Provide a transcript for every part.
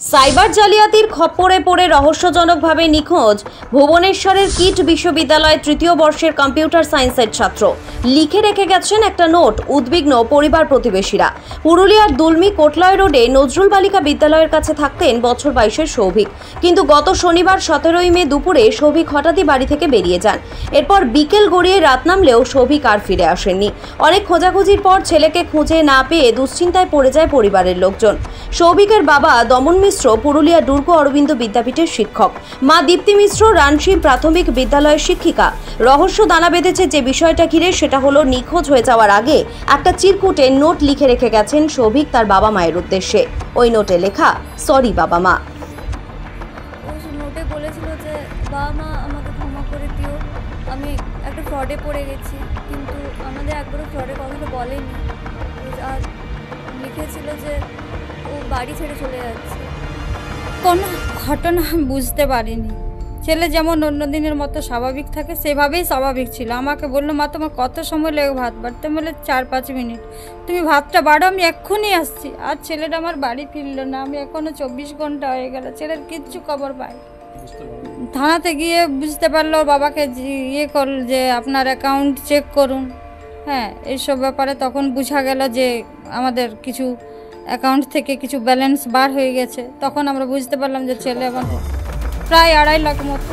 Cyber জালিয়াতির খপ্পরে পড়ে রহস্যজনকভাবে নিখোঁজ ভুবনেশ্বরের কিট বিশ্ববিদ্যালয়ের তৃতীয় বর্ষের কম্পিউটার সায়েন্সের ছাত্র। লিখে রেখে গেছেন একটা নোট। উদ্বিগ্ন পরিবার প্রতিবেশীরা। পুরুলিয়ার দুলমি কোটলয় রোডে নজরুল বালিকা বিদ্যালয়ের কাছে থাকতেন বছর 22-এর সৌভিক। কিন্তু গত শনিবার 17ই মে দুপুরে সৌভিক হঠাৎই বাড়ি থেকে বেরিয়ে যান। এরপর বিকেল গড়িয়ে রাত নামলেও সৌভিক আর ফিরে আসেননি। অনেক খোঁজাখুঁজির পর ছেলেকে খুঁজে না পেয়ে দুশ্চিন্তায় পড়ে যায় পরিবারের লোকজন। সৌভিকের বাবা দমন মিশ্র পুরুলিয়া দুর্গ অরবিন্দ বিদ্যাপীঠের শিক্ষক, মা দীপ্তি মিশ্র রানশি প্রাথমিক বিদ্যালয়ের শিক্ষিকা। রহস্য দানা বেঁধেছে যে বিষয়টা ঘিরে, সেটা হলো নিখোঁজ হয়ে যাওয়ার আগে একটা চিরকুটে নোট লিখে রেখে গেছেন সৌভিক তার বাবা মায়ের উদ্দেশ্যে। ওই নোটে লেখা, সরি বাবা মা। নোটে বলেছিল যে বাবা মা আমাকে ক্ষমা করে দিও, আমি একটা ফ্রডে পড়ে গেছি, কিন্তু আমাদের একবারও ফ্রডের কথাটা বলেনি। আর লিখেছিল যে ও বাড়ি ছেড়ে চলে যাচ্ছে। কোনো ঘটনা বুঝতে পারিনি। ছেলে যেমন অন্য দিনের মতো স্বাভাবিক থাকে সেভাবেই স্বাভাবিক ছিল। আমাকে বললো, মা তোমার কত সময় লাগে ভাত বাড়তে? বলে 4-5 মিনিট। তুমি ভাতটা বাড়ো, আমি এক্ষুনি আসছি। আর ছেলেটা আমার বাড়ি ফিরলো না। আমি এখনও 24 ঘন্টা হয়ে গেল, ছেলের কিচ্ছু খবর পাই। থানাতে গিয়ে বুঝতে পারলো, বাবাকে করল যে আপনার অ্যাকাউন্ট চেক করুন। হ্যাঁ, এইসব ব্যাপারে তখন বোঝা গেল যে আমাদের কিছু অ্যাকাউন্ট থেকে কিছু ব্যালেন্স বার হয়ে গেছে। তখন আমরা বুঝতে পারলাম যে ছেলে আমার প্রায় 2.5 লাখ মতো।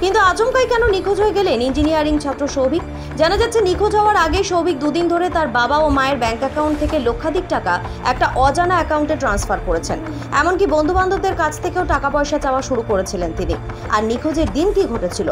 কিন্তু আচমকাই কেন নিখোঁজ হয়ে গেলেন ইঞ্জিনিয়ারিং ছাত্র সৌভিক? জানা যাচ্ছে নিখোঁজ হওয়ার আগে সৌভিক দুদিন ধরে তার বাবা ও মায়ের ব্যাংক অ্যাকাউন্ট থেকে লক্ষাধিক টাকা একটা অজানা অ্যাকাউন্টে ট্রান্সফার করেছেন। এমনকি বন্ধু বান্ধবদের কাছ থেকেও টাকা পয়সা চাওয়া শুরু করেছিলেন তিনি। আর নিখোঁজের দিন কি ঘটেছিল?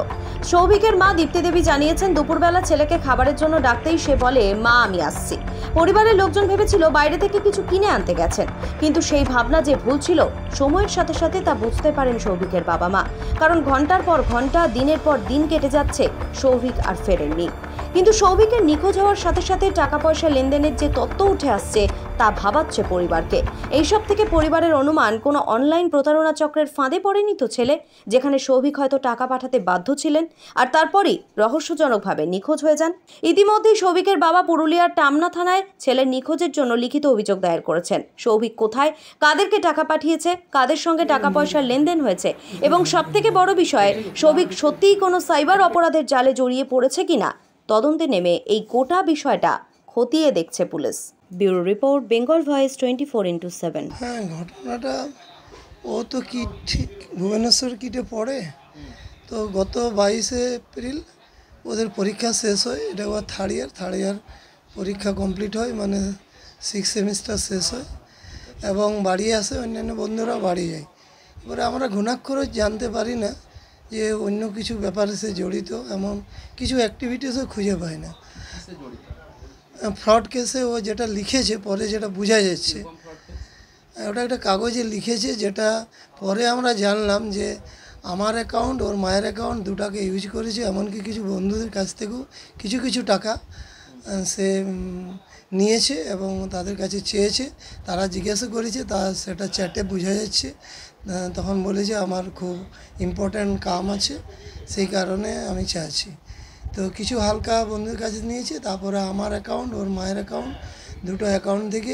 সৌভিকের মা দীপ্তি দেবী জানিয়েছেন, দুপুরবেলা ছেলেকে খাবারের জন্য ডাকতেই সে বলে, মা আমি আসছি। পরিবারের লোকজন ভেবেছিল বাইরে থেকে কিছু কিনে আনতে গেছেন, কিন্তু সেই ভাবনা যে ভুল ছিল সময়ের সাথে সাথে তা বুঝতে পারেন সৌভিকের বাবা মা। কারণ ঘন্টার পর ঘন্টা, দিনের পর দিন কেটে যাচ্ছে, সৌভিক আর ফেরেননি। কিন্তু সৌভিকের নিখোঁজ হওয়ার সাথে সাথে টাকা পয়সা লেনদেনের যে তথ্য উঠে আসছে তা ভাবাচ্ছে পরিবারকে। এইসব থেকে পরিবারের অনুমান, কোনো অনলাইন প্রতারণা চক্রের ফাঁদে পড়েনি তো ছেলে, যেখানে সৌভিক হয়তো টাকা পাঠাতে বাধ্য ছিলেন আর তারপরই রহস্যজনকভাবে নিখোঁজ হয়ে যান। ইতিমধ্যেই সৌভিকের বাবা পুরুলিয়ার টামনা থানায় ছেলের নিখোঁজের জন্য লিখিত অভিযোগ দায়ের করেছেন। সৌভিক কোথায়, কাদেরকে টাকা পাঠিয়েছে, কাদের সঙ্গে টাকা পয়সার লেনদেন হয়েছে এবং সবথেকে বড় বিষয়, সৌভিক সত্যিই কোনো সাইবার অপরাধের জালে জড়িয়ে পড়েছে কিনা, তদন্তে নেমে এই গোটা বিষয়টা খতিয়ে দেখছে police. Bureau report, Bengal voice 24x7। হ্যাঁ, ঘটনাটা ও তো কিট ঠিক ভুবনেশ্বর কিটে পড়ে। তো গত 22শে এপ্রিল ওদের পরীক্ষা শেষ হয়। এটা ওর থার্ড ইয়ার পরীক্ষা কমপ্লিট হয়, মানে 6th সেমিস্টার শেষ হয় এবং বাড়ি আসে। অন্যান্য বন্ধুরা বাড়ি যায়। এবারে আমরা ঘুণাক্ষরে জানতে পারি না যে অন্য কিছু ব্যাপারে সে জড়িত, এমন কিছু অ্যাক্টিভিটিসও খুঁজে পায় না। ফ্রড কেসে ও যেটা লিখেছে, পরে যেটা বোঝা যাচ্ছে, ওটা একটা কাগজে লিখেছে, যেটা পরে আমরা জানলাম যে আমার অ্যাকাউন্ট, ওর মায়ের অ্যাকাউন্ট দুটাকে ইউজ করেছে। এমনকি কিছু বন্ধুদের কাছ থেকেও কিছু টাকা সে নিয়েছে এবং তাদের কাছে চেয়েছে। তারা জিজ্ঞাসা করেছে, সেটা চ্যাটে বোঝা যাচ্ছে। তখন বলেছে আমার খুব ইম্পর্ট্যান্ট কাম আছে, সেই কারণে আমি চাইছি। তো কিছু হালকা বন্ধুদের কাছে নিয়েছে। তারপরে আমার অ্যাকাউন্ট, ওর মায়ের অ্যাকাউন্ট, দুটো অ্যাকাউন্ট থেকে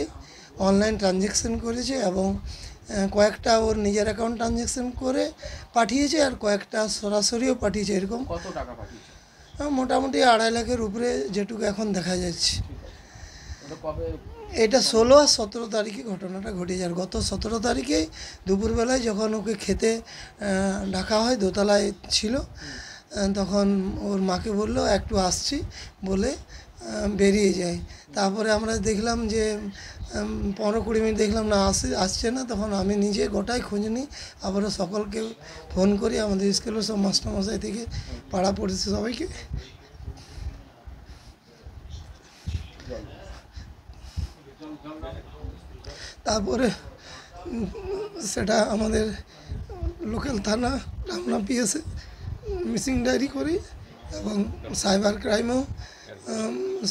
অনলাইন ট্রানজ্যাকশন করেছে এবং কয়েকটা ওর নিজের অ্যাকাউন্ট ট্রানজ্যাকশন করে পাঠিয়েছে আর কয়েকটা সরাসরিও পাঠিয়েছে। এরকম কত টাকা পাঠিয়েছে? মোটামুটি 2.5 লাখের উপরে যেটুকু এখন দেখা যাচ্ছে। এটা 16 আর 17 তারিখে ঘটনাটা ঘটেছে। আর গত 17 তারিখে দুপুরবেলায় যখন ওকে খেতে ডাকা হয়, দোতলায় ছিল, তখন ওর মাকে বললো একটু আসছি বলে বেরিয়ে যায়। তারপরে আমরা দেখলাম যে 15-20 মিনিট দেখলাম না, আসছে না। তখন আমি নিজে গোটাই খোঁজ নিই, আবারও সকলকে ফোন করি, আমাদের স্কুলের সব মাস্টারমশাই থেকে পাড়া পড়েছে সবাইকে। তারপরে সেটা আমাদের লোকাল থানা টামনা পিএসে মিসিং ডায়েরি করি এবং সাইবার ক্রাইমেও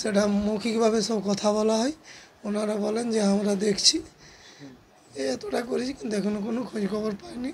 সেটা মৌখিকভাবে সব কথা বলা হয়। ওনারা বলেন যে আমরা দেখছি, এতটা করেছি, কিন্তু এখনও কোনো খোঁজ খবর পাইনি।